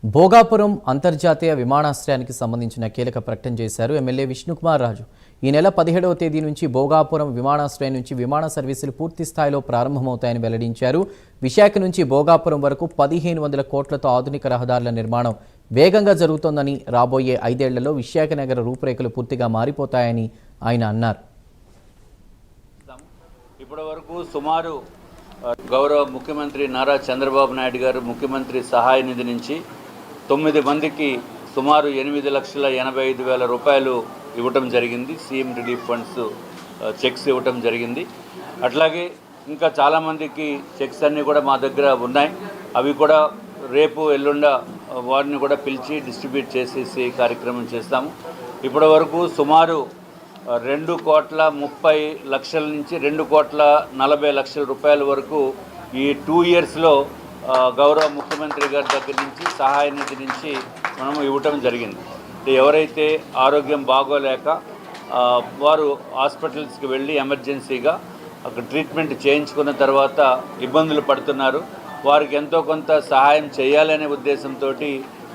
భోగాపురం అంతర్జాతీయ విమానాశ్రయానికి సంబంధించిన కీలక ప్రకటన చేశారు ఎమ్మెల్యే విష్ణుకుమార్ రాజు. ఈ నెల 17వ తేదీ నుంచి భోగాపురం విమానాశ్రయం నుంచి విమాన సర్వీసులు పూర్తి స్థాయిలో ప్రారంభమవుతాయని వెల్లడించారు. విశాఖ నుంచి భోగాపురం వరకు 1500 కోట్లతో ఆధునిక రహదారుల నిర్మాణం వేగంగా జరుగుతోందని, రాబోయే 5 ఏళ్లలో విశాఖ నగర రూపురేఖలు పూర్తిగా మారిపోతాయని ఆయన అన్నారు. ఇప్పటివరకు సుమారు గౌరవ ముఖ్యమంత్రి నారా చంద్రబాబు నాయుడు గారు ముఖ్యమంత్రి సహాయ నిధి నుంచి 9 మందికి సుమారు 8,85,000 రూపాయలు ఇవ్వటం జరిగింది. సీఎం రిలీఫ్ ఫండ్స్ చెక్స్ ఇవ్వటం జరిగింది. అట్లాగే ఇంకా చాలామందికి చెక్స్ అన్నీ కూడా మా దగ్గర ఉన్నాయి. అవి కూడా రేపు ఎల్లుండ వారిని కూడా పిలిచి డిస్ట్రిబ్యూట్ చేసేసి కార్యక్రమం చేస్తాము. ఇప్పటి వరకు సుమారు 2,30,00,000 నుంచి 2,40,00,000 రూపాయల వరకు ఈ 2 ఇయర్స్లో గౌరవ ముఖ్యమంత్రి గారి దగ్గర నుంచి సహాయ నిధి నుంచి మనము ఇవ్వటం జరిగింది. ఎవరైతే ఆరోగ్యం బాగోలేక వారు హాస్పిటల్స్కి వెళ్ళి ఎమర్జెన్సీగా అక్కడ ట్రీట్మెంట్ చేయించుకున్న తర్వాత ఇబ్బందులు పడుతున్నారు, వారికి ఎంతో కొంత సహాయం చేయాలనే ఉద్దేశంతో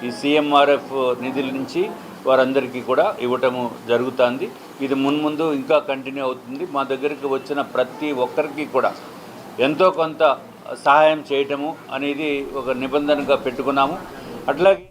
ఈ సీఎంఆర్ఎఫ్ నిధుల నుంచి వారందరికీ కూడా ఇవ్వటము జరుగుతుంది. ఇది మున్ముందు ఇంకా కంటిన్యూ అవుతుంది. మా దగ్గరికి వచ్చిన ప్రతి ఒక్కరికి కూడా ఎంతో కొంత సహాయం చేయటము అనేది ఒక నిబంధనగా పెట్టుకున్నాము. అట్లాగే